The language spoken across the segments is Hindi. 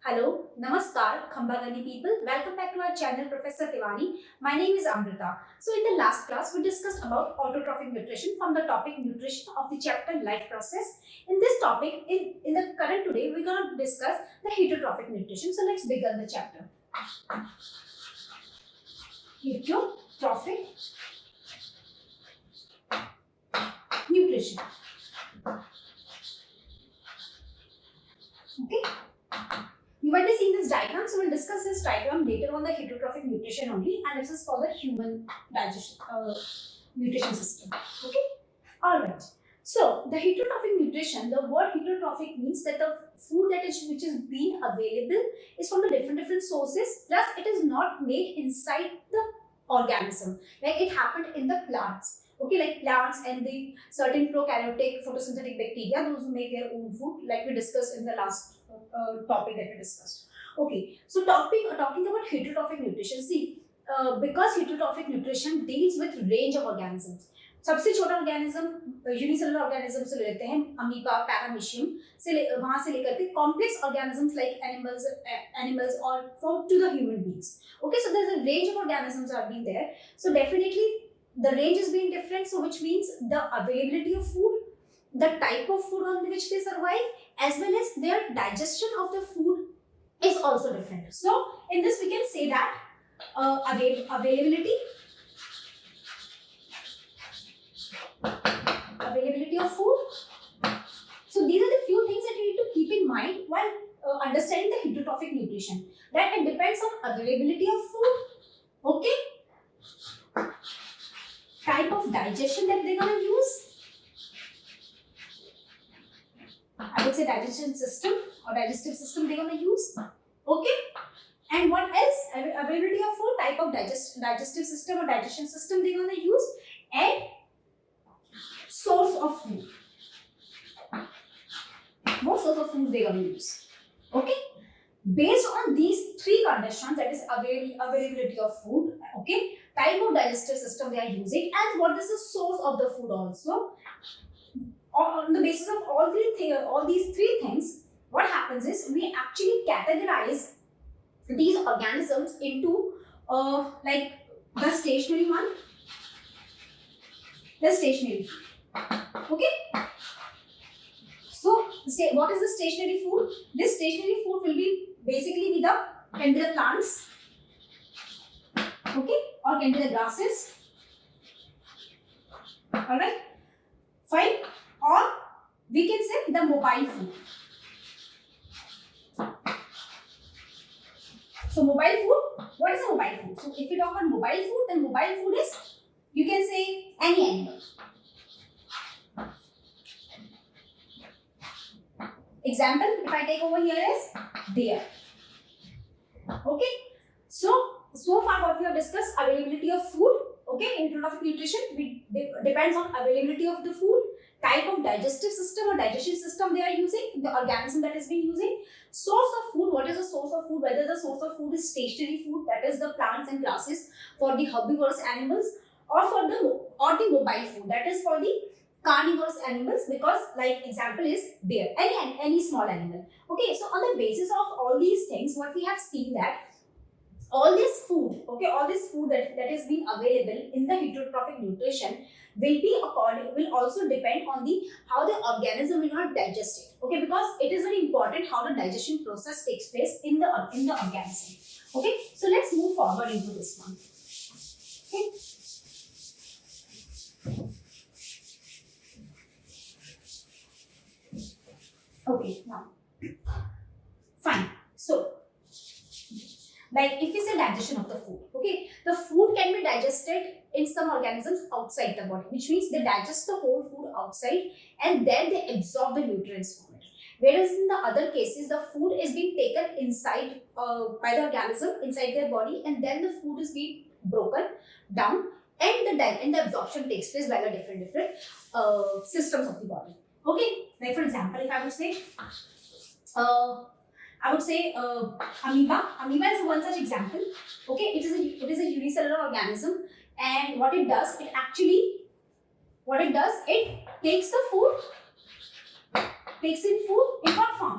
Hello, Namaskar, Khambagani people. Welcome back to our channel, Professor Tiwari. My name is Amrita. So, in the last class, we discussed about autotrophic nutrition from the topic nutrition of the chapter life process. In this topic, in the current today, we're going to discuss the heterotrophic nutrition. So, let's begin the chapter. Heterotrophic nutrition. Okay. You might be seeing this diagram, so we'll discuss this diagram later on the heterotrophic nutrition only, and this is for the human digestion nutrition system. Okay, all right. So the heterotrophic nutrition, the word heterotrophic means that the food which is being available is from the different sources. Plus, it is not made inside the organism like it happened in the plants. Okay, like plants and the certain prokaryotic photosynthetic bacteria, those who make their own food, like we discussed in the last topic that we discussed. Okay, so talking about heterotrophic nutrition. See, because heterotrophic nutrition deals with range of organisms. सबसे छोटा ऑर्गेनिज्म यूनिसेलुलर ऑर्गेनिज्म से लेते हैं अमीबा पैरामीशियम से वहां से लेकर के कॉम्प्लेक्स ऑर्गेनिजम्स लाइक एनिमल्स और from to the human beings. Okay, so there's a range of organisms are being there. So definitely the range is being different, so which means the availability of food, the type of food on which they survive, as well as their digestion of the food is also different. So in this we can say that availability of food. So these are the few things that you need to keep in mind while understanding the heterotrophic nutrition, that it depends on availability of food. Okay, type of digestion that they're going to use, I would say digestion system or digestive system they're going to use. Okay, and what else? Availability of food, type of digestive system or digestion system they're going to use, and source of food. What source of food they're going to use. Okay, based on these three conditions, that is availability of food, okay, type of digestive system they are using, and what is the source of the food also. On the basis of all these three things, what happens is we actually categorize these organisms into like the stationary one, the stationary food. Okay, so what is the stationary food? This stationary food will be basically can be the plants, okay, or can be the grasses. All right, fine. Or we can say the mobile food. So mobile food, what is a mobile food? So if we talk about mobile food, then mobile food is, you can say, any animal. Example, if I take over here is deer. Okay, so far what we have discussed, availability of food. Okay, heterotrophic nutrition depends on availability of the food, type of digestive system or digestion system they are using, the organism that is being using, source of food. What is the source of food? Whether the source of food is stationary food, that is the plants and grasses for the herbivorous animals, or the mobile food, that is for the carnivorous animals, because like example is deer, any small animal. Okay, so on the basis of all these things, what we have seen that all this food, okay, all this food that is being available in the heterotrophic nutrition will also depend on how the organism will not digest it. Okay, because it is very important how the digestion process takes place in the organism. Okay, so let's move forward into this one. Okay. Okay, now, fine. So, like if we say digestion of the food, okay, the food can be digested in some organisms outside the body, which means they digest the whole food outside and then they absorb the nutrients from it. Whereas in the other cases, the food is being taken inside by the organism inside their body, and then the food is being broken down, and the absorption takes place by the different systems of the body. Okay, like for example, if I would say, amoeba. Amoeba is one such example. Okay, it is a unicellular organism, and what it does, it takes the food, takes in food in what form?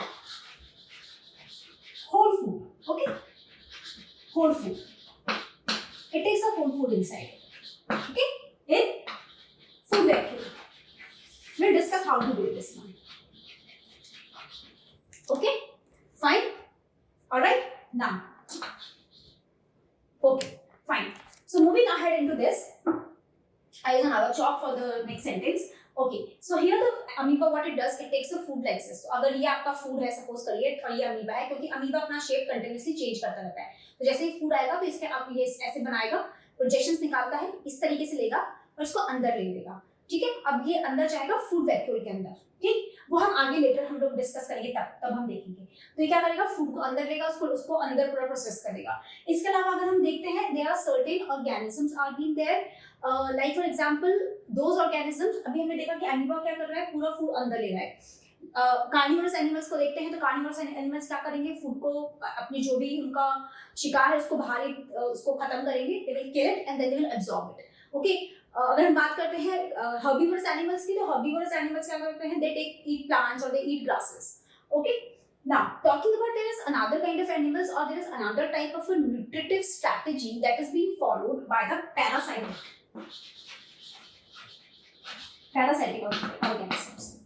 whole food. It takes the whole food inside. Okay, in food vacuum. We'll discuss how to do this one. Okay, fine. All right. Now, okay, fine. So moving ahead into this, I use another chalk for the next sentence. Okay, so here the amoeba what it does, it takes the food like this. तो अगर ये आपका food है, suppose करिए, और ये अमीबा है, क्योंकि अमीबा अपना shape continuously change करता रहता है. तो जैसे ही food आएगा तो इसके आप ये ऐसे बनाएगा, projections निकालता है, इस तरीके से लेगा और इसको अंदर ले लेगा. ठीक है, अब ये अंदर जाएगा food vacuole के अंदर. ठीक, वो हम आगे लेटर हम लोग डिस्कस करेंगे, तब हम देखेंगे. तो ये क्या करेगा, फूड को अंदर लेगा, उसको अंदर पूरा प्रोसेस करेगा. इसके अलावा अगर हम देखते हैं, there are certain organisms are been there, like for example those organisms. अभी हमने देखा कि अमीबा क्या कर रहा है, पूरा फूड अंदर ले रहा है. कार्निवोरस एनिमल्स को देखते हैं, तो कार्निवोरस एनिमल्स क्या करेंगे, फूड को अपनी जो भी उनका शिकार है उसको बाहर उसको खत्म करेंगे. They will kill it and then they will absorb it. Okay, अगर हम बात करते हैं हर्बीवोरस एनिमल्स की, तो हर्बीवोरस एनिमल्स क्या करते हैं, दे ईट प्लांट्स और they eat grasses. Okay, now talking about, there is another kind of animals, or there is another type of a nutritive strategy that is being followed by the parasitic organisms,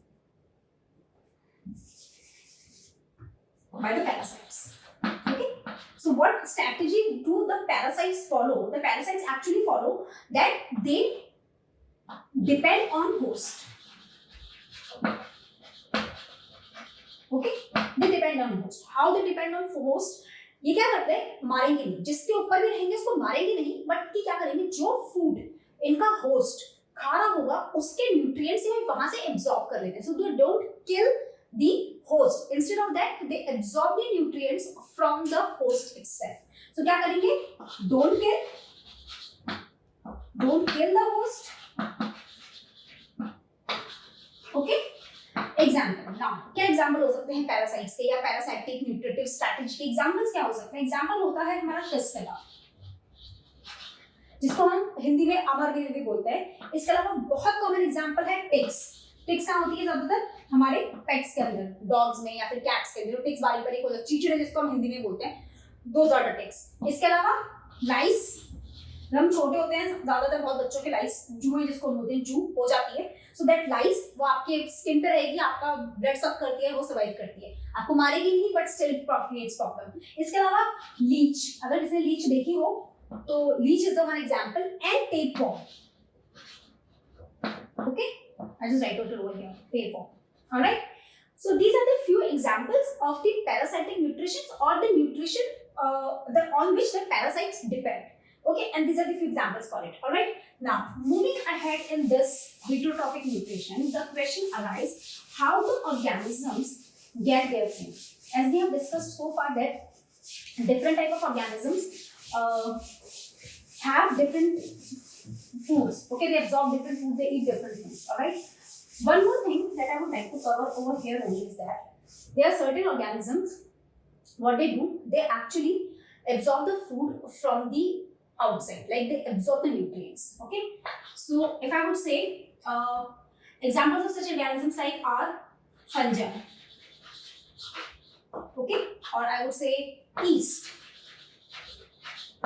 by the parasites. Okay, so what strategy do the parasites follow? The parasites actually follow that they depend on host. Okay, they depend on host. How they depend on host? ये क्या करते हैं, मारेंगे नहीं, जिसके ऊपर भी रहेंगे उसको मारेंगे नहीं, बट ये क्या करेंगे, जो फूड इनका होस्ट खा रहा होगा उसके न्यूट्रिएंट्स ये वहां से एब्जॉर्ब कर लेते हैं. So they don't kill the host, instead of that they absorb the nutrients from the host itself. So क्या करेंगे, don't kill the host. Okay, example. Now क्या एग्जाम्पल हो सकते हैं पैरासाइट्स के या पैरासाइटिक न्यूट्रिटिव स्ट्रैटेजी के? एग्जाम्पल्स क्या हो सकते हैं? एग्जाम्पल होता है हमारा टिस्टेला, जिसको हम हिंदी में अमरगिरी भी बोलते हैं. इसके अलावा बहुत कॉमन एग्जाम्पल है टिक्स. टिक्स क्या होती है ज्यादातर हमारे पेट्स के अंदर, डॉग्स में या फिर कैट्स के अंदर. टिक्स बारी बारी को चीचड़े जिसको हम हिंदी में बोलते हैं, दोज आर द टिक्स. इसके अलावा लाइस, हम छोटे होते हैं ज्यादातर, बहुत बच्चों के लाइस जूए जिसको बोलते हैं, जू हो जाती है. सो दैट लाइस वो आपके स्किन पे रहेगी, आपका ब्लड सक करती है, वो सर्वाइव करती है, आपको मारेगी नहीं बट स्टिल क्रिएट्स प्रॉब्लम. इसके अलावा लीच, अगर किसी ने लीच देखी हो तो leech is the one example. And tapeworm. Okay, I just write it over here, tapeworm. Alright, so these are the few examples of the parasitic nutrition और the nutrition on which the parasites depend. Okay, and these are the few examples for it. All right, now moving ahead in this heterotrophic nutrition, the question arises, how the organisms get their food? As we have discussed so far that different type of organisms have different foods. Okay, they absorb different food, they eat different foods. All right, one more thing that I would like to cover over here only is that there are certain organisms, what they do, they actually absorb the food from the outside, like they absorb the nutrients. Okay, so if I would say examples of such organisms like are fungi, okay, or I would say yeast,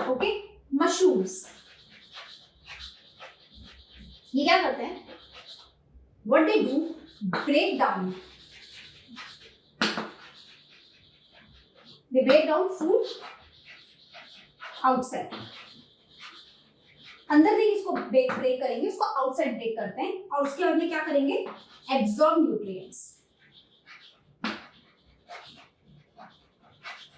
okay, mushrooms. ये क्या करते हैं, what they do, break down food outside. अंदर नहीं इसको ब्रेक करेंगे, इसको आउटसाइड ब्रेक करते हैं, और उसके बाद में क्या करेंगे, एब्जॉर्ब न्यूट्रिएंट्स.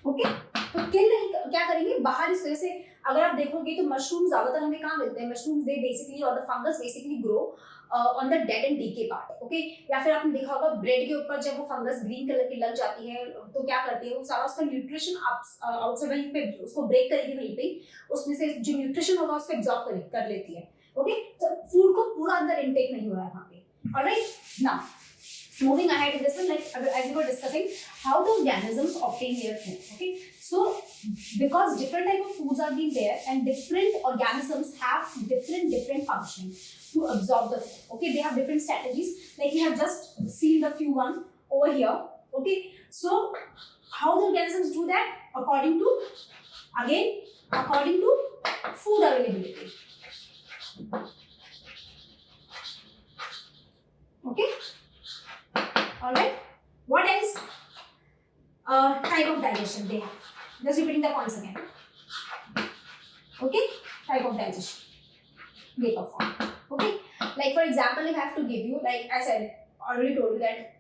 ओके, तो किल नहीं, क्या करेंगे, बाहर इस तरह से. अगर आप देखोगे तो मशरूम ज्यादातर हमें कहाँ मिलते हैं, मशरूम्स दे बेसिकली, और the fungus basically grow on the dead and decay part. Okay, या फिर आपने देखा होगा ब्रेड के ऊपर जब वो फंगस ग्रीन कलर की लग जाती है तो क्या करती है, वो सारा उसका न्यूट्रिशन आउटसाइड वहीं पे उसको ब्रेक करेगी, वहीं पे उसमें से जो न्यूट्रिशन होगा उसको एब्जॉर्ब कर लेती है. ओके, तो फूड को पूरा अंदर इनटेक नहीं हो रहा है वहाँ पे. Alright, now moving ahead in this one, like as we were discussing, how the organisms obtain their food. Okay, so because different type of foods are being there and different organisms have different functions to absorb the food. Okay, they have different strategies, like we have just seen the few one over here. Okay, so how the organisms do that, according to again according to food availability. Okay, all right. What else? Type of digestion they have. Just repeating the points again. Okay, type of digestion, vapor form. Okay, like for example, if I have to give you, like I said, already told you that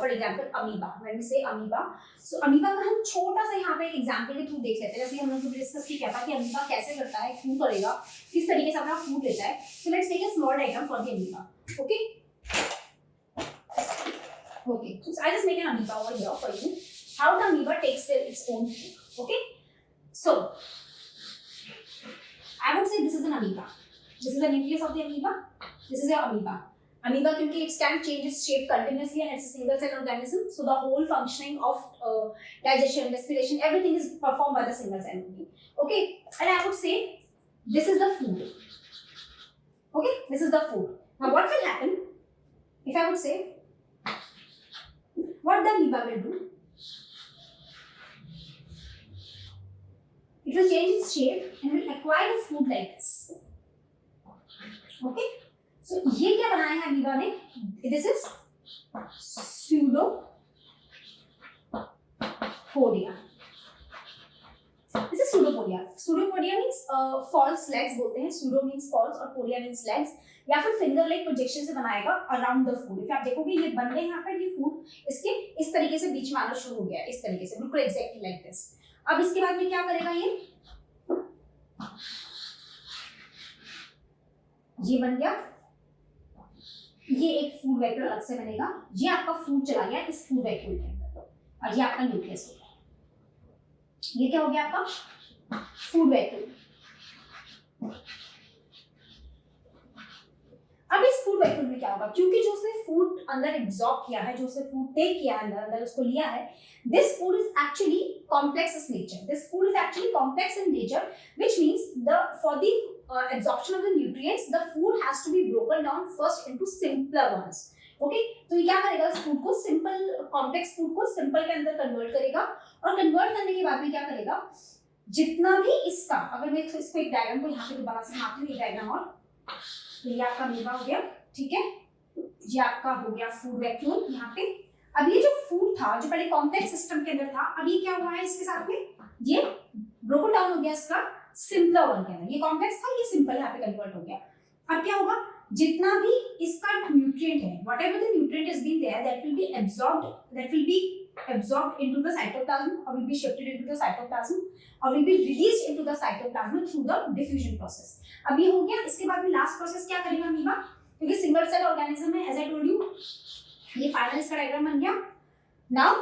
for example amoeba, when we say amoeba, so amoeba का हम छोटा सा यहाँ पे एक एग्जांपल के थ्रू देख लेते हैं. जैसे हम लोग डिस्कस किया था कि अमीबा कैसे करता है, क्यों करेगा, किस तरीके से अपना फूड लेता है. So let's take a small diagram for the amoeba. Okay, okay, so I just make an amoeba over here for you, how the amoeba takes its own food. Okay, so I would say this is an amoeba. This is the nucleus of the amoeba. This is your amoeba. Amoeba क्योंकि it can change its shape continuously and it's a single cell organism, so the whole functioning of digestion, respiration, everything is performed by the single cell only. Okay, and I would say this is the food. Okay, this is the food. Now what will happen if I would say what the amoeba will do? It will change its shape and will acquire the food like this. Okay, so ये क्या बनाया है अमीबा ने? This is pseudopodia. This is pseudopodia. Pseudopodia means false legs बोलते हैं. Pseudo means false और podia means legs. या फिर फिंगर लाइक प्रोजेक्शन से बनाएगा अराउंड द फूड. फिर आप देखोगे ये बन गए यहाँ पर, ये फूड इसके इस तरीके से बीच में आना शुरू हो गया, इस तरीके से बिल्कुल एग्जैक्टली लाइक दिस. अब इसके बाद में क्या करेगा, ये बन गया, ये एक फूड वैक्यूल अलग से बनेगा, ये आपका फूड चला गया इस फूड वैक्यूल के अंदर और ये आपका न्यूक्लियस हो गया. ये क्या हो गया आपका फूड वैक्यूल. अब इस फूड वैक्यूल में क्या होगा, क्योंकि जो उसने फूड अंदर एब्जॉर्ब किया है, जो उसने फूड टेक किया है अंदर उसको लिया है, this food is actually complex in nature. This food is actually complex in nature, which means for the absorption of the nutrients, the food has to be broken down first into simpler ones. Okay, तो ये क्या करेगा, इस फूड को सिंपल, कॉम्प्लेक्स फूड को सिंपल के अंदर कन्वर्ट करेगा और कन्वर्ट करने के बाद में क्या करेगा, जितना भी इसका, अगर मैं इसको एक डायग्राम को यहाँ पे दोबारा से बनाती हूँ, ये डायग्राम और तो ये आपका अमीबा हो गया. ठीक है, ये आपका हो गया फूड वैक्यूल यहाँ पे. अब ये जो फूड था जो पहले कॉम्प्लेक्स सिस्टम के अंदर था, अब ये क्या हुआ है इसके साथ में, ये ब्रोकन डाउन हो गया इसका सिंपलर वन के अंदर. ये कॉम्प्लेक्स था, ये सिंपल यहाँ पे कन्वर्ट हो गया. अब क्या होगा, जितना भी इसका न्यूट्रिएंट है, whatever the nutrient is been there, that will be absorbed into the cytoplasm or will be shifted into the cytoplasm or will be released into the cytoplasm through the diffusion process. अब ये हो गया. इसके बाद में लास्ट प्रोसेस क्या करेगा अमीबा, क्योंकि सिंगल सेल ऑर्गेनिज्म है, एज आई टोल्ड यू, ये फाइनल इसका डायग्राम बन गया. Now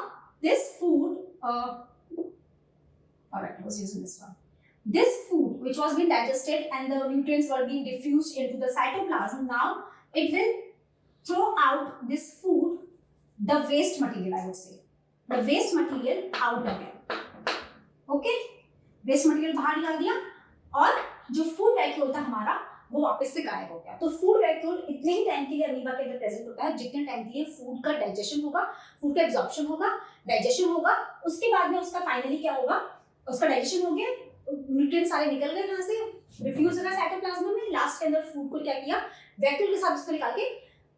this food, alright, I was using this one. This food which was being digested and the nutrients were being diffused into the cytoplasm, now it will throw out this food, the waste material, I would say, the waste material out again. Okay, waste material बाहर निकाल दिया और जो फूड वैक्यूल था हमारा वो वापस से गायब हो गया. तो फूड वैक्यूल इतने ही टाइम के लिए अमीबा के अंदर प्रेजेंट होता है जितने टाइम के लिए फूड का डाइजेशन होगा, फूड का एब्जॉर्प्शन होगा, डाइजेशन होगा. उसके बाद में उसका फाइनली क्या होगा, उसका डाइजेशन हो गया, न्यूट्रिएंट्स सारे निकल गए वहां से, रिफ्यूज हो गया साइटोप्लाज्म में. लास्ट के अंदर फूड को क्या किया, वैक्यूल के साथ उसको निकाल के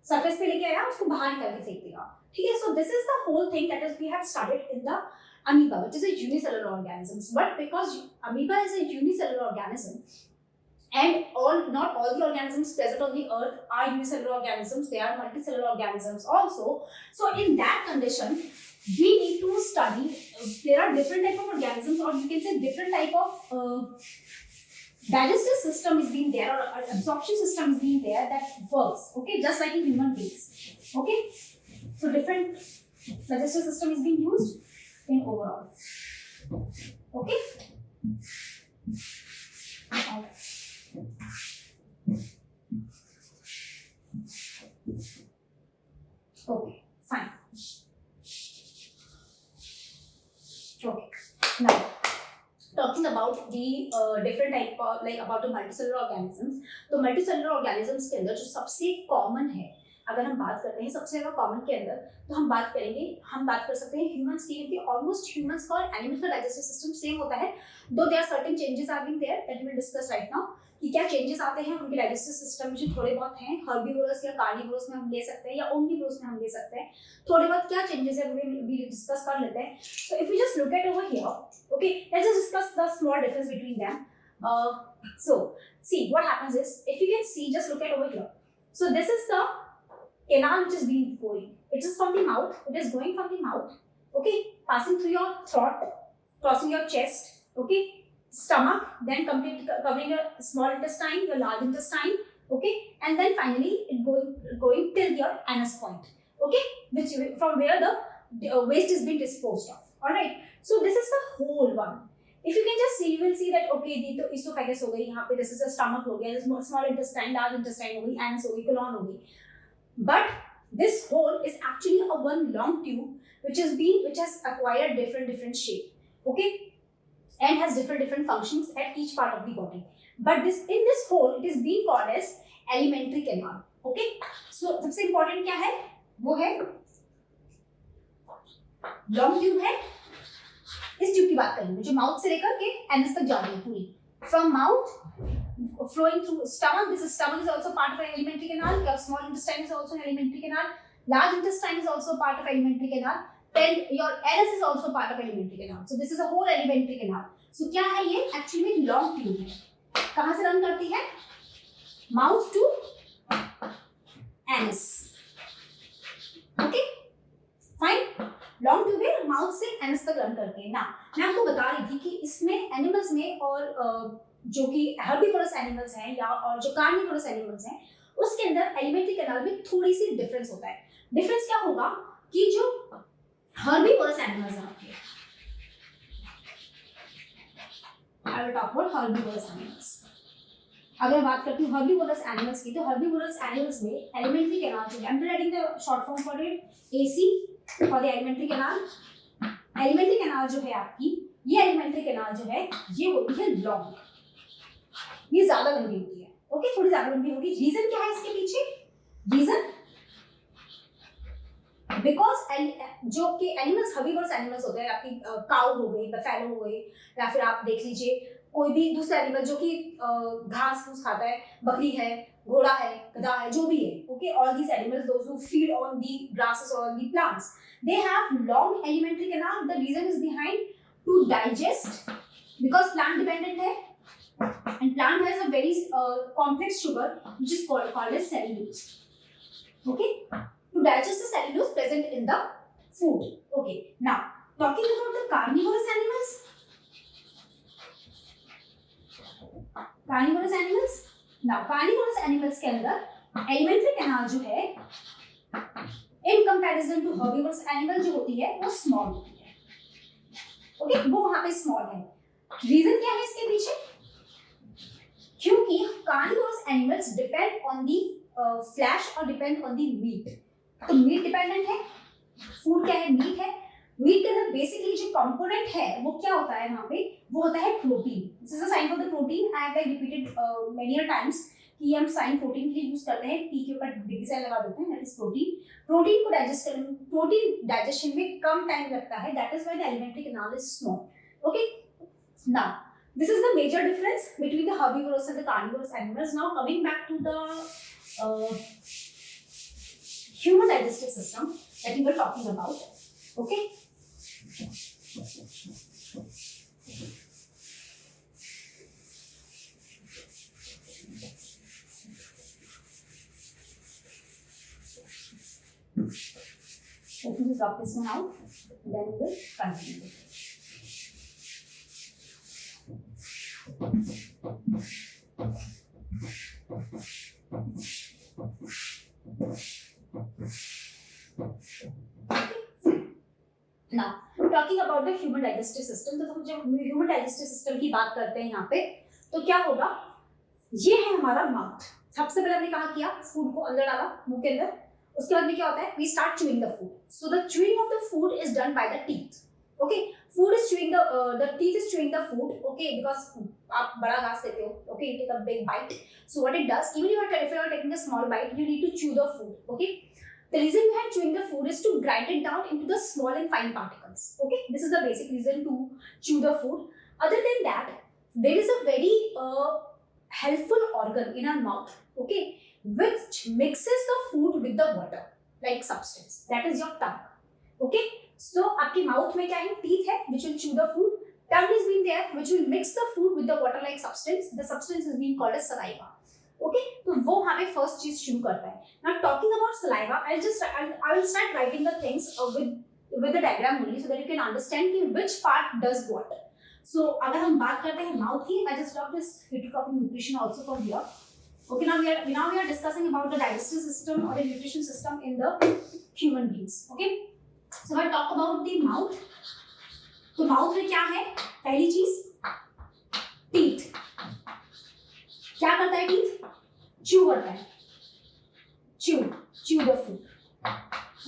सरफेस पे लेके आया, उसको बाहर निकाल के फेंक दिया. ठीक है, so this is the whole thing that is we have studied in the amoeba, which is a unicellular organism. But because amoeba is a unicellular organism and not all the organisms present on the earth are unicellular organisms, they are multicellular organisms also. So in that condition we need to study, there are different type of organisms, or you can say different type of digestive system is being there, or absorption system is being there that works, okay, just like in human beings. Okay, so different digestive system is being used in overall. Okay, okay, fine. Okay, now talking about the different type of, like about the multicellular organisms. तो multicellular organisms के अंदर जो सबसे कॉमन है अगर हम बात करते हैं सबसे ज्यादा कॉमन के अंदर, तो हम बात कर सकते हैं ह्यूमंस की, क्योंकि ऑलमोस्ट ह्यूमंस का और एनिमल्स का डाइजेस्टिव सिस्टम सेम होता है, though there are certain changes are being there that we will discuss right now, कि क्या चेंजेस आते हैं उनके डाइजेस्टिव सिस्टम में, जो थोड़े बहुत हैं हर्बीवोरस या कार्निवोरस में हम ले सकते हैं या ओमनिवोरस में हम ले सकते हैं, थोड़े बहुत क्या चेंजेस है वो भी डिस्कस कर लेते हैं. So if we just look at over here, okay, let's just discuss the small difference between them. So see what happens is, if you can see, just look at over here. So this is the canal which is being going. It is from the mouth. It is going from the mouth. Okay, passing through your throat, crossing your chest. Okay, stomach, then covering your small intestine, your large intestine. Okay, and then finally it going till your anus point. Okay, which from where the waste is being disposed of. All right. So this is the whole one. If you can just see, you will see that okay, दी तो esophagus हो गई यहाँ पे, this is the stomach हो गया, small intestine, large intestine हो गई, anus हो गई, colon हो गई. But this whole is actually a one long tube which has acquired different shape, okay, and has different functions at each part of the body. But in this whole it is being called as alimentary canal. Okay, so सबसे important क्या है, वो है long tube है. इस ट्यूब की बात करेंगे जो माउथ से लेकर के एनस तक जा रही है पूरी, from mouth flowing through stomach. This stomach is also part of an alimentary canal. Your small intestine is also an alimentary canal. Large intestine is also part of alimentary canal. Then your anus is also part of alimentary canal. So this is a whole alimentary canal. So क्या है ये, एक्चुअली में लॉन्ग ट्यूब है. कहाँ से रन करती है, mouth to anus. Okay fine, long tube है, माउथ से एनस तक रन करके. ना मैं आपको बता रही थी कि इसमें एनिमल्स में और जो कि हर्बीवोरस एनिमल्स हैं या और जो कार्निवोरस एनिमल्स हैं, उसके अंदर एलिमेंट्री कैनाल में थोड़ी सी डिफरेंस होता है. डिफरेंस क्या होगा कि जो हर्बीवोरस एनिमल्स हैं आपके, I will talk about herbivorous animals. अगर बात करती हूँ हर्बीवोरस एनिमल्स की, तो हर्बीवोरस एनिमल्स में एलिमेंट्री कैनाल जो है, I am writing the short form for it, AC for the alimentary canal. Alimentary canal जो है आपकी, ये एलिमेंट्री कैनाल जो है ये होती है लॉन्ग, ये ज्यादा लंबी होती है. ओके, थोड़ी ज्यादा लंबी होगी. रीजन क्या है इसके पीछे, रीजन बिकॉज जो कि एनिमल्स हर्बीवोरस एनिमल्स होते हैं, आपकी काउ हो गई, बफेलो हो गई, या फिर आप देख लीजिए कोई भी दूसरा एनिमल जो कि घास फूस खाता है, बकरी है, घोड़ा है, गधा है, जो भी है. Okay, all these animals those who feed on the grasses और on the plants, they have long alimentary canal. The reason is behind to digest, because plant dependent है, and plant has a very complex sugar which is called as cellulose. Okay, to digest the cellulose present in the food. Okay, now talking about the carnivorous animals. Now carnivorous animals के अंदर alimentary canal जो है in comparison to herbivorous animal जो होती है वो small होती है. ओके, वो वहां पे small है. रीजन क्या है इसके पीछे, क्योंकि carnivorous animals depend on the flesh और depend on the meat. तो meat dependent है, food क्या है, meat है. मीट के अंदर बेसिकली जो कंपोनेंट है वो क्या होता है वहां पे, वो होता है protein. This is a sign for the protein. I have repeated many times कि हम साइन प्रोटीन के लिए यूज करते हैं, पी के ऊपर डिग्री साइन लगा देते हैं, दैट इज प्रोटीन. प्रोटीन को डाइजेस्ट करने, प्रोटीन डाइजेशन में कम टाइम लगता है, that is why the alimentary canal is small. Okay, now this is the major difference between the herbivorous and the carnivorous animals. Now coming back to the human digestive system that we were talking about. Okay, let me just drop this one out, then we will continue. Now, talking about the human digestive system, तो हम जब human digestive system की बात करते हैं यहाँ पे, तो क्या होगा, ये है हमारा माउथ. सबसे पहले हमने कहा किया, फूड को अंदर डाला मुंह के अंदर, उसके बाद में क्या होता है, we start chewing the food. So the chewing of the food is done by the teeth. Okay, food is chewing the teeth is chewing the food. Okay, because आप बड़ा घास लेते हो, okay, you take a big bite. So what it does, even if you are taking a small bite, you need to chew the food, okay. The reason behind chewing the food is to grind it down into the small and fine particles, okay. This is the basic reason to chew the food. Other than that, there is a very helpful organ in our mouth, okay, which mixes the food with the water like substance, that is your tongue, okay. So आपके माउथ में क्या है, टीथ है which will chew the food, tongue is being there which will mix the food with the water like substance, the substance is being called as saliva, okay. तो वो हमें फर्स्ट चीज शुरू करता है. Now talking about saliva, I will start writing the things with the diagram only so that you can understand कि which part does what. So अगर हम बात करते हैं माउथ की, I just dropped this heterotrophic nutrition also from here. Okay, now we are discussing about the digestive system or the nutrition system in the human beings, okay. So I talk about the mouth. तो माउथ में क्या है, पहली चीज टीथ. क्या करता है टीथ, च्यू करता है, chew the food,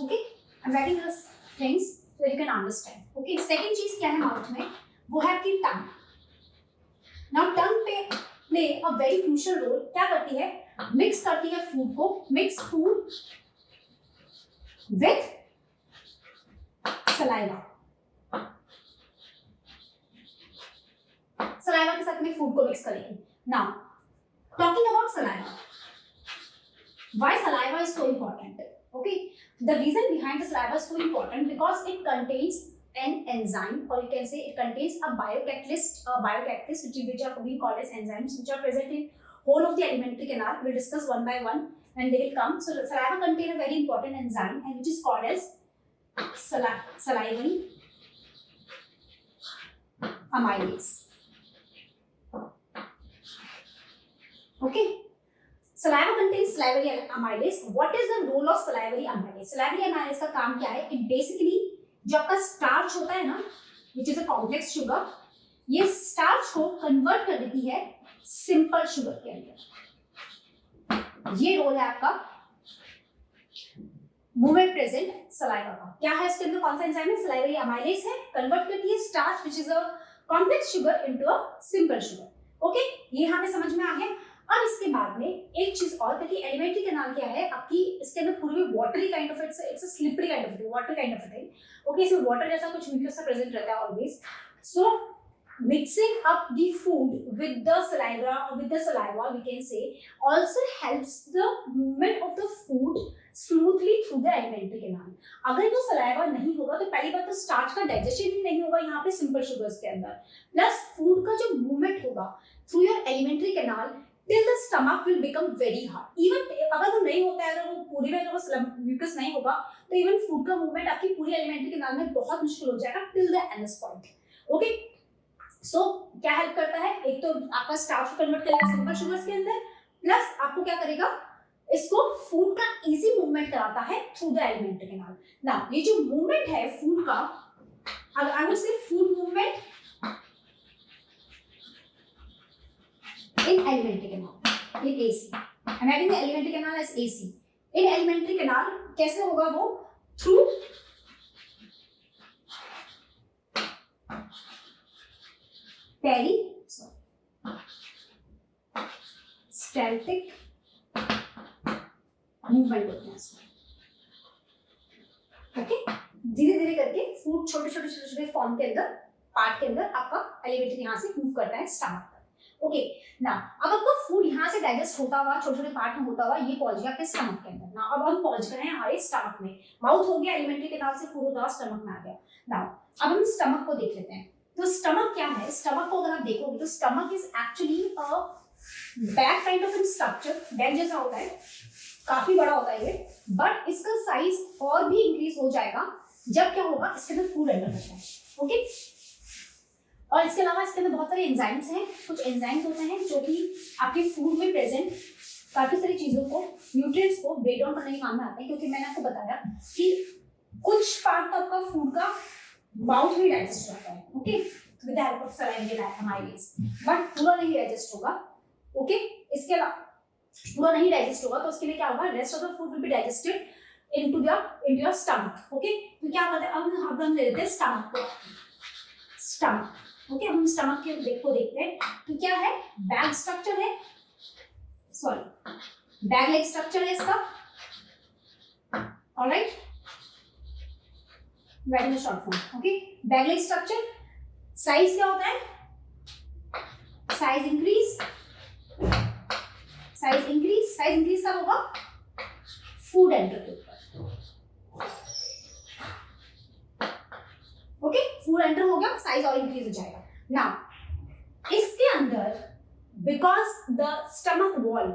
okay. I am writing this things so you can understand, okay. Second चीज क्या है माउथ में, वो है आपकी टंग. नाउ टंग पे play a very crucial role. क्या करती है, मिक्स करती है फूड को, mix food with saliva. Saliva के साथ में फूड को मिक्स करेगी. Now talking about saliva, why saliva is so important, okay. The reason behind the saliva is so important because it contains an enzyme, or you can say it contains a biocatalyst which are being called as enzymes which are present in whole of the alimentary canal. We'll discuss one by one and they will come. So saliva contain a very important enzyme and which is called as salivary amylase, okay. Saliva contains salivary amylase. What is the role of salivary amylase? Salivary amylase का काम क्या है, it basically जो आपका स्टार्च होता है ना, which is a complex sugar, ये स्टार्च को कन्वर्ट कर देती है सिंपल शुगर के अंदर. ये रोल है आपका मुंह में प्रेजेंट सलाइवा का. क्या है इसके अंदर, कौन सा एंजाइम है, सलाइवरी अमाइलेज है, कन्वर्ट करती है starch which is a complex sugar into a simple sugar, okay. ये हमें समझ में आ गया. अब इसके बाद में एक चीज और, क्योंकि एलिमेंट्री कैनाल क्या है आपकी, इसके अंदर पूरी watery kind of it's a slippery kind of thing, water kind of thing, okay. इसमें वाटर जैसा कुछ म्यूकस सा प्रेजेंट रहता है always. So mixing up the food with the saliva और with the saliva we can say also helps the movement of the food smoothly through the alimentary canal. अगर वो सलाइवा नहीं होगा तो पहली बात तो स्टार्च का डाइजेशन ही नहीं होगा यहाँ पे सिंपल शुगर्स के अंदर, प्लस फूड का जो मूवमेंट होगा through your alimentary canal till the stomach will become very hard. Even अगर वो नहीं होता है, अगर वो पूरी में अगर वो म्यूकस नहीं होगा तो इवन फूड का मूवमेंट आपकी पूरी एलिमेंट्री कैनाल में बहुत मुश्किल हो जाएगा till the anus point, okay. So क्या हेल्प करता है, एक तो आपका स्टार्च को कन्वर्ट करेगा सिंपल शुगर्स के अंदर, प्लस आपको क्या करेगा, इसको फूड का इजी मूवमेंट कराता है through the alimentary canal. Now ये जो मूवमेंट है फूड का, I would say food movement in alimentary canal, in AC. I'm having the alimentary canal as AC. In alimentary canal कैसे होगा वो, through peristaltic मूवमेंट होते हैं इसमें, ओके. धीरे धीरे करके फूड छोटे छोटे फॉर्म के अंदर, पार्ट के अंदर आपका एलिमेंट्री यहाँ से मूव करता है स्टमक, ओके. ना अब आपका फूड यहाँ से डाइजेस्ट होता हुआ छोटे छोटे पार्ट में होता हुआ ये पहुंच गया आपके स्टमक के अंदर. ना अब हम पहुंच गए हैं हमारे स्टमक में. माउथ हो गया, एलिमेंट्री कैनाल से फूड होता हुआ स्टमक में आ गया. ना अब हम स्टमक को देख लेते हैं. तो स्टमक क्या है, स्टमक को अगर आप देखोगे तो stomach is actually a bag kind of structure. Bag जैसा होता है, काफी बड़ा होता है ये, बट इसका साइज और भी इंक्रीज हो जाएगा जब क्या होगा, इसके अंदर फूड एंटर करता है, ओके. और इसके अलावा इसके अंदर बहुत सारे एंजाइम्स हैं. कुछ एंजाइम्स होते हैं जो कि आपके फूड में प्रेजेंट काफी सारी चीजों को, न्यूट्रिएंट्स को ब्रेक डाउन करने के काम में आते हैं. क्योंकि मैंने आपको बताया कि कुछ पार्ट आपका फूड का माउथ में डाइजेस्ट होता है, okay, with the help of salivary amylase, but पूरा नहीं डाइजेस्ट होगा, ओके. इसके अलावा पूरा नहीं डाइजेस्ट होगा तो उसके लिए क्या होगा, rest of the food will be digested into your stomach, okay. तो क्या करते हैं, अब हम ले लेते हैं स्टमक को. स्टमक ओके, हम स्टमक के को देखते हैं। तो क्या है, बैग स्ट्रक्चर है, सॉरी बैग लाइक स्ट्रक्चर है इसका। Alright, writing the short form. Okay, bag like structure. Size क्या होता है, साइज इंक्रीज, साइज इंक्रीज कब होगा, फूड एंटर के ऊपर। ओके, फूड एंटर हो गया, साइज और इंक्रीज हो जाएगा। नाउ इसके अंदर because the stomach wall,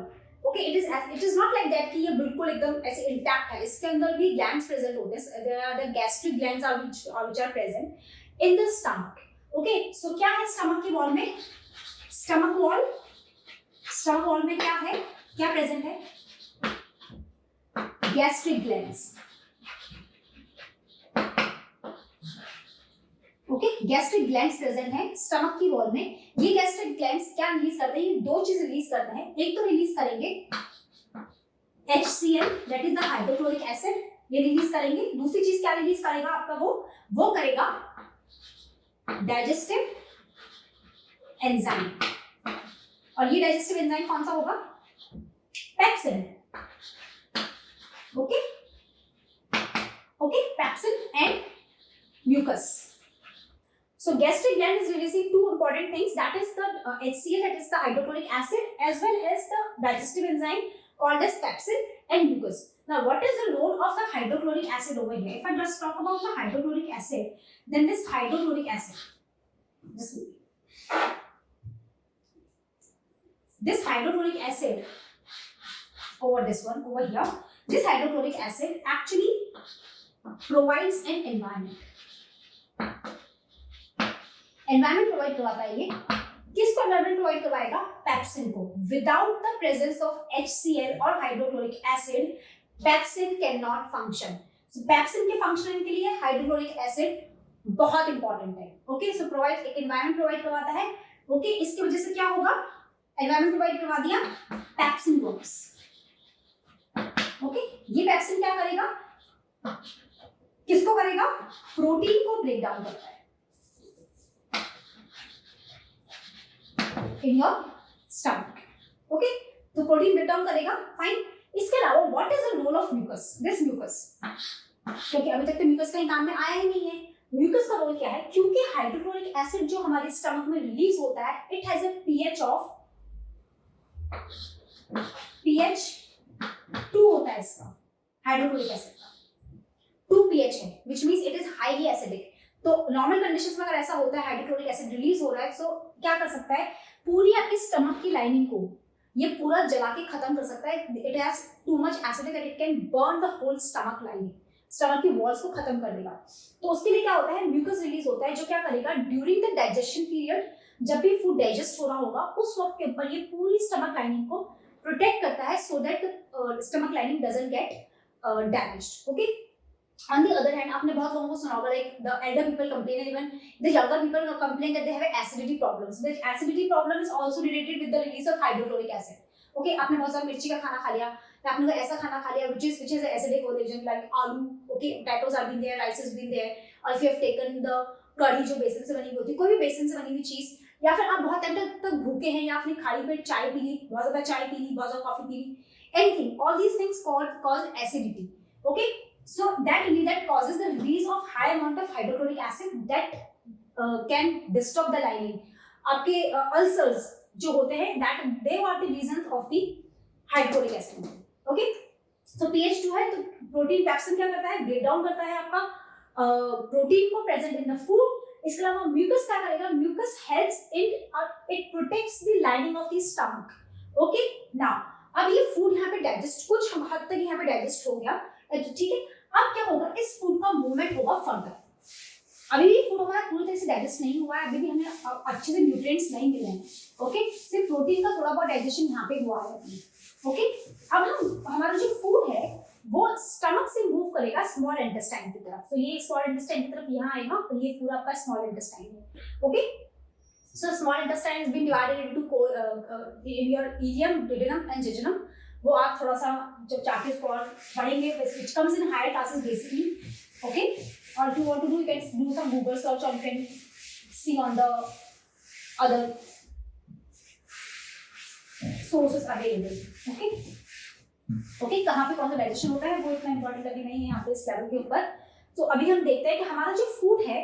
okay, it is not like that कि ये बिल्कुल एकदम ऐसे इंटैक्ट है, इसके अंदर भी ग्लैंड्स प्रेजेंट होते हैं। There are the gastric glands are which are present in the stomach. Okay, so क्या है स्टमक की वॉल में, स्टमक वॉल में क्या है, क्या प्रेजेंट है, gastric glands. Okay, gastric glands present है स्टमक की वॉल में। ये गैस्ट्रिक ग्लैंड्स क्या रिलीज करते हैं, ये दो चीज रिलीज करते हैं। एक तो रिलीज करेंगे HCl, that is the hydrochloric acid, ये रिलीज करेंगे। दूसरी चीज क्या रिलीज करेगा आपका, वो करेगा डाइजेस्टिव एंजाइम। और ये डाइजेस्टिव एंजाइम कौन सा होगा, pepsin. Okay, pepsin and mucus. So gastric gland is releasing two important things, that is the HCl, that is the hydrochloric acid, as well as the digestive enzyme called as pepsin and mucus. Now what is the role of the hydrochloric acid over here? If I just talk about the hydrochloric acid, then this hydrochloric acid, this hydrochloric acid over this one over here, this hydrochloric acid actually provides an environment provide करवाता है। ये किसको एनवायरनमेंट प्रोवाइड करवाएगा, पेप्सिन को। Without the presence of HCl और hydrochloric acid pepsin can not function. So pepsin के फंक्शनिंग के लिए हाइड्रोक्लोरिक एसिड बहुत इंपॉर्टेंट है। ओके, सो प्रोवाइड एक एनवायरनमेंट प्रोवाइड करवाता है। ओके, इसकी वजह से क्या होगा, एनवायरनमेंट प्रोवाइड करवा दिया, पेप्सिन वर्क्स। ओके, ये पेप्सिन क्या करेगा, किसको करेगा, प्रोटीन को ब्रेक डाउन करता है in your stomach. Okay, तो प्रोटीन ब्रेक डाउन करेगा, फाइन। इसके अलावा what is the role of mucus, this mucus, क्योंकि अभी तक तो म्यूकस कहीं काम में आया ही नहीं है। म्यूकस का रोल क्या है, क्योंकि हाइड्रोक्लोरिक एसिड जो हमारे स्टमक में रिलीज होता है, it has a pH of pH 2 होता है इसका, हाइड्रोक्लोरिक एसिड का 2 pH है, which means it is highly acidic. तो नॉर्मल कंडीशंस में अगर ऐसा होता है, हाइड्रोक्लोरिक एसिड रिलीज हो रहा है, तो क्या कर सकता है, पूरी आपकी स्टमक की लाइनिंग को ये पूरा जला के खत्म कर सकता है। It has too much acid that it can burn the whole stomach lining, stomach की वॉल्स को खत्म कर देगा। तो उसके लिए क्या होता है, म्यूकस रिलीज होता है, जो क्या करेगा, ड्यूरिंग द डाइजेशन पीरियड, जब भी फूड डाइजेस्ट हो रहा होगा, उस वक्त के ऊपर ये पूरी स्टमक लाइनिंग को प्रोटेक्ट करता है, so that stomach lining doesn't get damaged. Okay, On the other hand, आपने बहुत लोगों को सुना होगा, like the elder people complain and even the younger people complain that they have acidity problems. The acidity problem is also related with the release of hydrochloric acid. Okay, आपने बहुत सारा मिर्ची का खाना खा लिया, या आपने कोई ऐसा खाना खा लिया which is acidic origin, like आलू, okay, potatoes have been there, rice has been there, or if you have taken the कढ़ी जो बेसन से बनी हुई होती है, कोई भी बेसन से बनी हुई चीज, या फिर आप बहुत टाइम तक भूखे हैं, या आपने खाली पेट चाय पी ली, बहुत ज्यादा चाय पी ली, बहुत ज्यादा कॉफी पी ली, anything, all these things cause acidity. Okay, so that causes the release of high amount of hydrochloric acid that can disturb the lining. आपके ulcers जो होते हैं, that they are the reasons of the hydrochloric acid. Okay, so pH 2 है, तो प्रोटीन पेप्सिन क्या करता है, ब्रेक डाउन करता है आपका प्रोटीन को प्रेजेंट इन द फूड। इसके अलावा म्यूकस क्या करेगा, mucus helps in it protects the lining of the stomach. Okay, now अब ये फूड यहाँ पे डाइजेस्ट, कुछ हद तक यहाँ पे डाइजेस्ट हो गया, ठीक है। अब क्या होगा, इस फूड का मूवमेंट होगा फर्दर। अभी भी फूड हमारा पूरी तरह से डाइजेस्ट नहीं हुआ है, अभी भी हमें अच्छे से न्यूट्रिएंट्स नहीं मिले हैं। ओके, सिर्फ प्रोटीन का थोड़ा बहुत डाइजेशन यहाँ पे हुआ है। ओके, अब हमारा जो फूड है वो स्टमक से मूव करेगा स्मॉल इंटेस्टाइन की तरफ। तो ये स्मॉल इंटेस्टाइन की तरफ यहाँ आएगा, तो ये पूरा आपका स्मॉल इंटेस्टाइन है। Okay, so small intestine has been divided into in your ileum, duodenum and jejunum। वो आप थोड़ा सा जब चैप्टर्स को और पढ़ेंगे, which comes in higher classes basically, okay, or if you want to do, you can do some Google search or you can see on the other sources available. Okay okay, कहाँ पे कौन सा डाइजेशन होता है वो इतना इंपॉर्टेंट अभी नहीं है यहाँ पे इस लेवल के ऊपर। तो अभी हम देखते हैं कि हमारा जो फूड है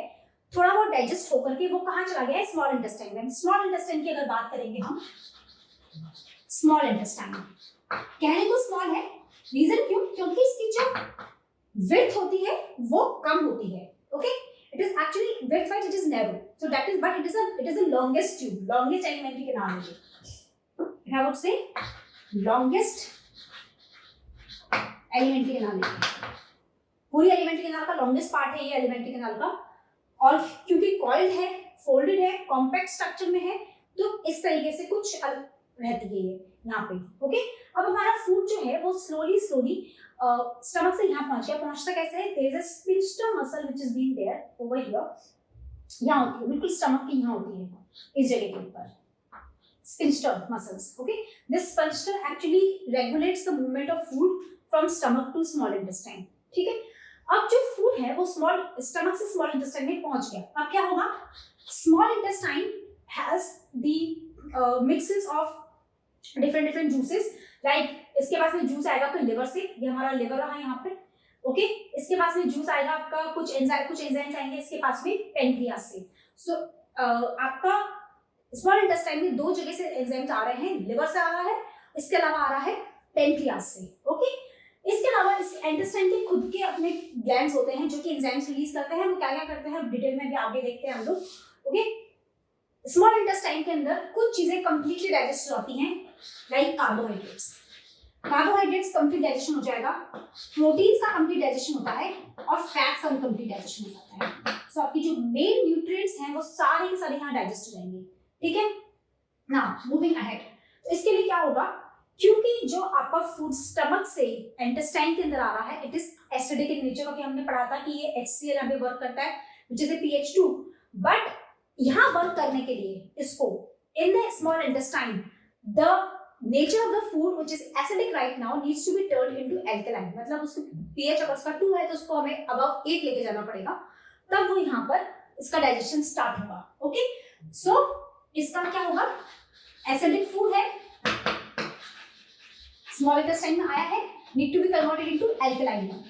थोड़ा बहुत डाइजेस्ट होकर के वो कहाँ चला गया है, स्मॉल इंटेस्टाइन में। स्मॉल इंटेस्टाइन की अगर बात करेंगे हम, स्मॉल इंटेस्टाइन कहने को स्मॉल है, रीजन क्यों, क्योंकि इसकी जो विड्थ होती है वो कम होती है। Okay, it is actually width wise it is narrow, so that is, but it is the longest tube, longest alimentary canal है ये, I would say longest alimentary canal है, पूरी alimentary canal का longest part है ये alimentary canal का। और क्योंकि coiled है, folded है, compact structure में है, तो इस तरीके से कुछ रहती है ये यहाँ पे। ओके, अब हमारा फूड जो है वो स्लोली स्टमक से यहाँ पहुंच गया। पहुंचता कैसे है, there is a sphincter muscle which is being there over here, यहाँ होती है बिल्कुल स्टमक की यहाँ होती है इस जगह के ऊपर, sphincter muscles. Okay, this sphincter actually regulates the movement of food from stomach to small intestine. ठीक है, अब जो फूड है वो स्मॉल स्टमक से स्मॉल इंटेस्टाइन में पहुंच गया। अब क्या होगा, small intestine has the mixes of different juices, like इसके पास में जूस आएगा तो लिवर से, ये हमारा लिवर रहा यहाँ पे। ओके, इसके पास में जूस आएगा आपका, कुछ एंजाइम्स आएंगे इसके पास में पेनक्रियास से। सो आपका स्मॉल इंटेस्टाइन में दो जगह से एंजाइम्स आ रहे हैं, लिवर से आ रहा है, इसके अलावा आ रहा है पेनक्रियास से। ओके, इसके अलावा इस इंटेस्टाइन के खुद के अपने ग्लैंड्स होते हैं जो कि एंजाइम्स रिलीज करते हैं। वो क्या क्या करते हैं डिटेल में भी आगे देखते हैं हम लोग। ओके, स्मॉल इंटेस्टाइन के अंदर कुछ चीजें कंप्लीटली डाइजेस्ट हो जाती हैं, लाइक कार्बोहाइड्रेट्स कंप्लीट डाइजेशन हो जाएगा, प्रोटीन्स का कंप्लीट डाइजेशन होता है, और फैट्स का कंप्लीट डाइजेशन हो जाता है। सो आपकी जो मेन न्यूट्रिएंट्स हैं वो सारे के सारे यहाँ डाइजेस्ट हो जाएंगे। ठीक है, नाउ मूविंग अहेड, तो इसके लिए क्या होगा, क्योंकि जो आपका फूड स्टमक से इंटेस्टाइन के अंदर आ रहा है, it is acidic in nature. Okay, हमने पढ़ा था कि ये HCl यहाँ पे वर्क करता है व्हिच इज pH2, बट यहाँ वर्क करने के लिए इसको in the small intestine the nature of the food which is acidic right now needs to be turned into alkaline, मतलब उसका pH अगर उसका 2 है तो उसको हमें above 8 लेके जाना पड़ेगा, तब वो यहाँ पर इसका डाइजेशन स्टार्ट होगा। ओके, सो इसका क्या होगा, एसिडिक फूड है, स्मॉल इंटेस्टाइन में आया है, need to be converted into alkaline.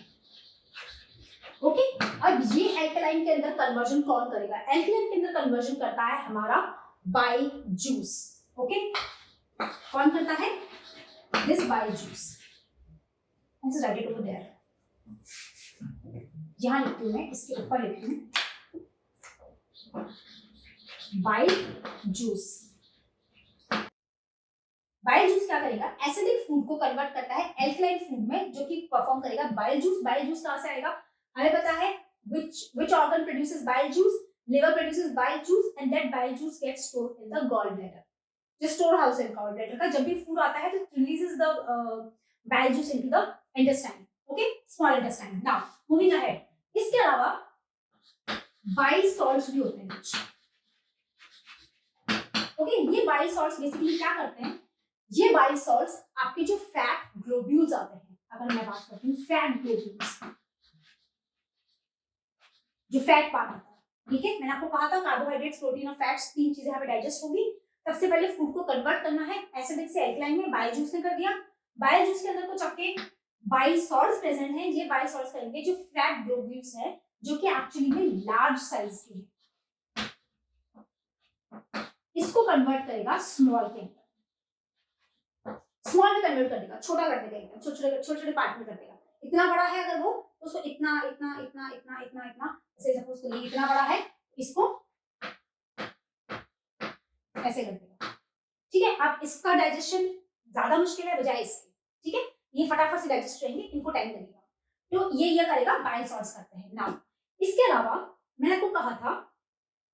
Okay, अब ये अल्कलाइन के अंदर कन्वर्जन कौन करेगा, अल्कलाइन के अंदर कन्वर्जन करता है हमारा बाइल जूस। ओके, कौन करता है, this bile juice, let's write it over there, यहां लिखती हूं मैं, इसके ऊपर लिखती हूं बाइल जूस। बाइल जूस क्या करेगा, एसिडिक फूड को कन्वर्ट करता है एल्कलाइन फूड में, जो कि परफॉर्म करेगा बाइल जूस। बाइल जूस कहां से आएगा, हमें पता है which organ produces bile juice, liver produces bile juice and that bile juice gets stored in the gallbladder, जो स्टोर हाउस है गॉल ब्लैडर का। जब भी फूड आता है तो releases the bile juice into the intestine. Okay, small intestine. Now moving ahead, इसके अलावा बाइल सॉल्ट्स भी होते हैं कुछ। ओके, ये बाइल सॉल्ट्स बेसिकली क्या करते हैं, ये बाइल सॉल्ट्स आपके जो फैट ग्लोब्यूल्स आते हैं, अगर मैं बात करती हूँ फैट ग्लोब्यूल्स, जो फैट पार्ट आता है। ठीक है, मैंने आपको कहा था कार्बोहाइड्रेट्स, प्रोटीन और फैट्स, तीन चीजें यहाँ पे डाइजेस्ट होगी। सबसे पहले फूड को कन्वर्ट करना है एसिडिक से एल्कलाइन में, बाइल जूस ने कर दिया। बाइल जूस के अंदर कुछ आपके बाइल सॉल्ट्स प्रेजेंट हैं, ये बाइल सॉल्ट्स करेंगे जो फैट ग्लोब्यूल्स है, जो कि एक्चुअली में लार्ज साइज के हैं, इसको कन्वर्ट करेगा स्मॉल के अंदर, स्मॉल में कन्वर्ट कर देगा, छोटा कर देगा, एकदम छोटे छोटे पार्ट में कर देगा। इतना बड़ा है अगर वो, तो उसको इतना इतना इतना इतना इतना इतना, जैसे सपोज करिए इतना बड़ा है, इसको ऐसे कर देगा। ठीक है, अब इसका डाइजेशन ज्यादा मुश्किल है बजाय इसके। ठीक है, ये फटाफट से डाइजेस्ट होंगे, इनको टाइम लगेगा, तो ये करेगा बाइल सॉल्ट्स करते हैं। नाउ इसके अलावा मैंने आपको कहा था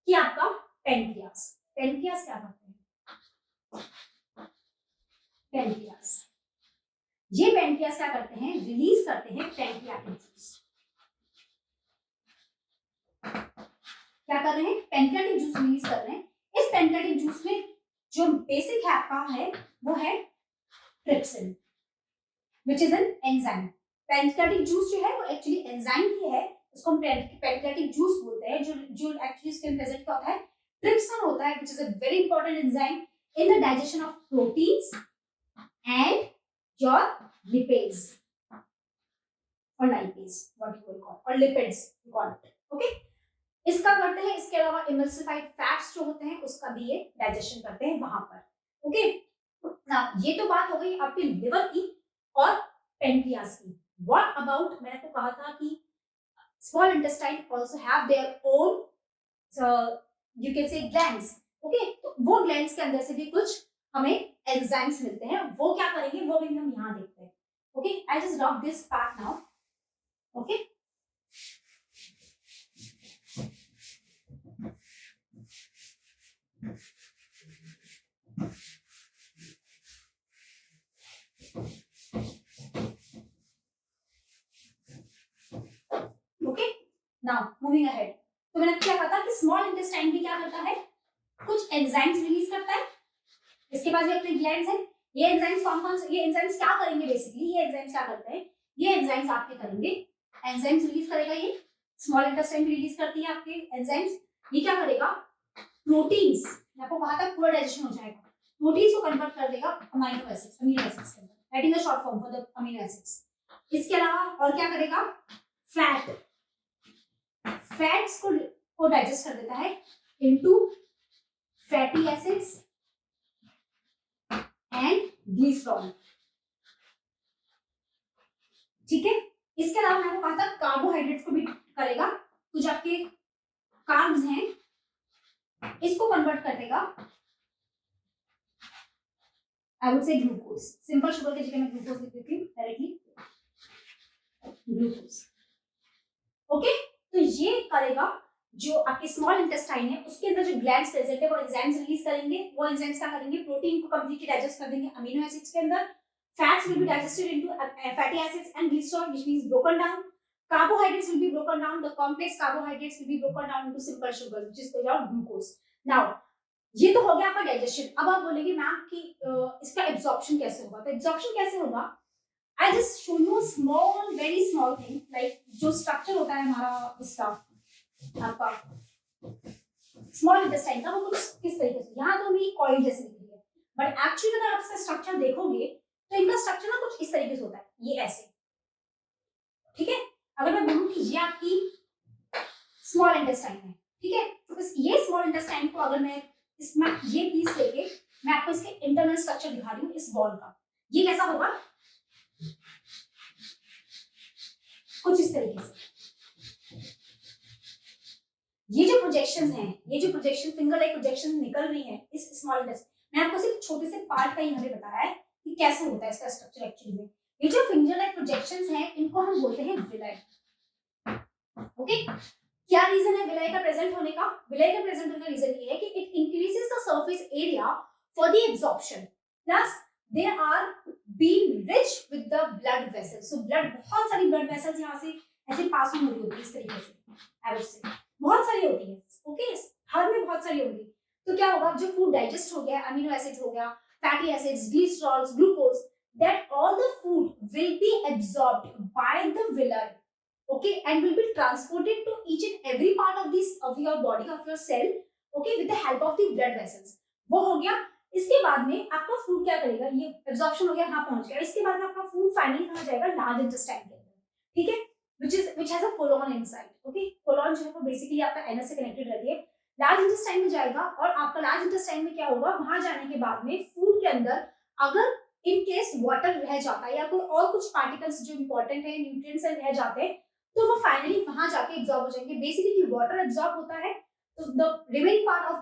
कि आपका पेनक्रियास क्या करते हैं, ये पेनक्रियास क्या करते हैं, रिलीज करते हैं पेनक्रियाटिक जूस। क्या कर रहे हैं, पेनक्रियाटिक जूस रिलीज कर रहे हैं। इस पेनक्रियाटिक जूस में जो बेसिक है आपका है वो है trypsin, which is an enzyme। Pancreatic juice जो है वो एक्चुअली एंजाइम ही है, उसको हम पेनक्रियाटिक जूस बोलते हैं। जो एक्चुअली इसके प्रेजेंट क्या होता है, Trypsin होता है which is a very important enzyme in the digestion of proteins and your lipids or lipase, what you will call, or lipids you call it. Okay, इसका करते हैं. इसके अलावा emulsified fats जो होते हैं उसका भी ये डाइजेशन करते हैं वहां पर. ओके, ना ये तो बात हो गई आपके लिवर की और पेनक्रियास की. व्हाट अबाउट, मैंने तो कहा था कि small intestine also have their own you can say glands. Okay, तो वो ग्लैंड्स के अंदर से भी कुछ हमें एंजाइम्स मिलते हैं. वो क्या करेंगे वो भी हम यहाँ देखते हैं. Okay, I just drop this part now. Okay, now moving ahead. तो मैंने क्या कहा था कि स्मॉल इंटेस्टाइन भी क्या करता है, कुछ एंजाइम्स रिलीज करता है. इसके पास भी अपने ग्लैंड्स हैं. ये एंजाइम्स कौन-कौन से, ये एंजाइम्स क्या करेंगे बेसिकली, ये एंजाइम्स क्या करते हैं, ये एंजाइम्स आपके करेंगे, एंजाइम्स रिलीज करेगा. ये स्मॉल इंटेस्टाइन भी रिलीज करती है आपके एंजाइम्स. ये क्या करेगा, प्रोटीन्स, मैं आपको कहा था पूरा डाइजेशन हो जाएगा, प्रोटीन्स को कन्वर्ट कर देगा अमीनो एसिड्स के अंदर. That is the short form for the amino acids. इसके अलावा और क्या करेगा, फैट, फैट्स को डाइजेस्ट कर देता है into fatty acids and glycerol. ठीक है, इसके अलावा मैंने कहा था कार्बोहाइड्रेट्स को भी करेगा. तो जो आपके कार्ब्स हैं इसको कन्वर्ट कर देगा, I would say glucose. Simple sugar की जगह मैं ग्लूकोज लिख देती हूँ डायरेक्टली, ग्लूकोज. ओके, तो ये करेगा जो आपके स्मॉल इंटेस्टाइन है उसके अंदर जो ग्लैंड्स प्रेजेंट है वो एंजाइम्स रिलीज करेंगे. वो एंजाइम्स क्या करेंगे, प्रोटीन को कंप्लीटली डाइजेस्ट कर देंगे अमीनो एसिड्स के अंदर. Fats will be digested into fatty acids and glycerol which means broken down. Carbohydrates will be broken down. The complex carbohydrates will be broken down into simple sugars, which is called glucose. Now, ये तो हो गया आपका डाइजेशन. अब आप बोलेंगे मैम कि इसका एब्जॉर्प्शन कैसे होगा. तो एब्जॉर्प्शन कैसे होगा, I just show you a small, very small thing, like जो स्ट्रक्चर होता है हमारा इसका आपका स्मॉल इंटेस्टाइन का, वो कुछ किस तरीके से, यहाँ तो मेरी कॉइल जैसे दिख रही है, बट एक्चुअली अगर आप इसका स्ट्रक्चर देखोगे तो इनका स्ट्रक्चर ना कुछ इस तरीके से होता है, ये ऐसे. ठीक है, अगर मैं बोलूं कि ये आपकी स्मॉल इंटेस्टाइन है, ठीक है, तो इस ये स्मॉल इंटेस्टाइन को अगर मैं इसमें ये पीस लेके मैं आपको इसके इंटरनल स्ट्रक्चर दिखा रही हूँ इस बॉल का, ये कैसा होगा, कुछ इस तरीके से. ये जो प्रोजेक्शंस हैं, ये जो प्रोजेक्शन फिंगर लाइक प्रोजेक्शंस निकल रही हैं इस स्मॉल इंटेस्टाइन, मैं आपको सिर्फ छोटे से पार्ट का ही हमें बताया है कि कैसे होता है इसका स्ट्रक्चर एक्चुअली में. ये जो फिंगर लाइक प्रोजेक्शंस हैं इनको हम बोलते हैं विलाई. ओके, क्या रीजन है विलाई का प्रेजेंट होने का, विलाई का प्रेजेंट होने का रीजन ये है कि it increases the surface area for the absorption plus they are being rich with the blood vessels. So blood, बहुत सारी ब्लड वेसल्स यहाँ से ऐसे पास हो रही होती है इस तरीके से, एवरेज से बहुत सारी होती है. ओके, हर में बहुत सारी होंगी. तो क्या होगा, जो फूड डाइजेस्ट हो गया, अमीनो एसिड्स हो गया, fatty acids, glycerols, glucose, that all the food will be absorbed by the villi, okay, and will be transported to each and every part of this of your body, of your cell, okay, with the help of the blood vessels. वो हो गया. इसके बाद में आपका फूड क्या करेगा, ये एब्जॉर्प्शन हो गया, यहाँ पहुंच गया. इसके बाद में आपका फूड फाइनली कहाँ जाएगा, लार्ज इंटेस्टाइन के अंदर. ठीक है, which has a colon inside. okay, colon जो है वो बेसिकली आपका एनस से कनेक्टेड रहती है. लार्ज इंटेस्टाइन में जाएगा और आपका लार्ज इंटेस्टाइन में क्या होगा, वहां जाने के बाद में फूड के अंदर अगर इन केस वाटर रह जाता है या कोई और कुछ पार्टिकल्स जो इंपॉर्टेंट है, न्यूट्रिएंट्स रह जाते हैं, तो वो फाइनली वहां जाके एब्जॉर्ब हो जाएंगे. बेसिकली वाटर एब्जॉर्ब होता है, तो the remaining part of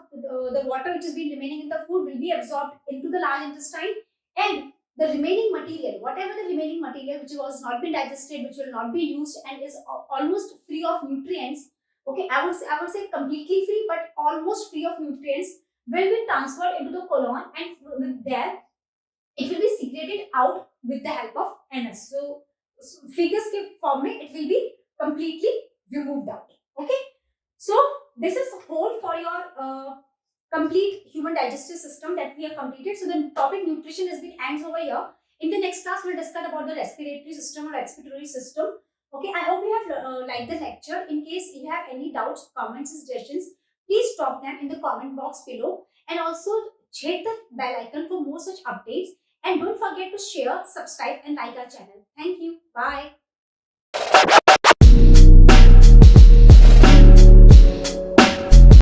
the water which is been remaining in the food will be absorbed into the large intestine, and the remaining material, whatever the remaining material which was not been digested, which will not be used and is almost free of nutrients, okay, I would say completely free but almost free of nutrients, will be transferred into the colon, and there it will be secreted out with the help of NS. So figures के form में it will be completely removed out. Okay, so this is whole for your complete human digestive system that we have completed. So the topic nutrition has been ends over here. In the next class, we'll discuss about the respiratory system or expiratory system. Okay, I hope you have liked the lecture. In case you have any doubts, comments, suggestions, please drop them in the comment box below, and also hit the bell icon for more such updates. And don't forget to share, subscribe, and like our channel. Thank you. Bye.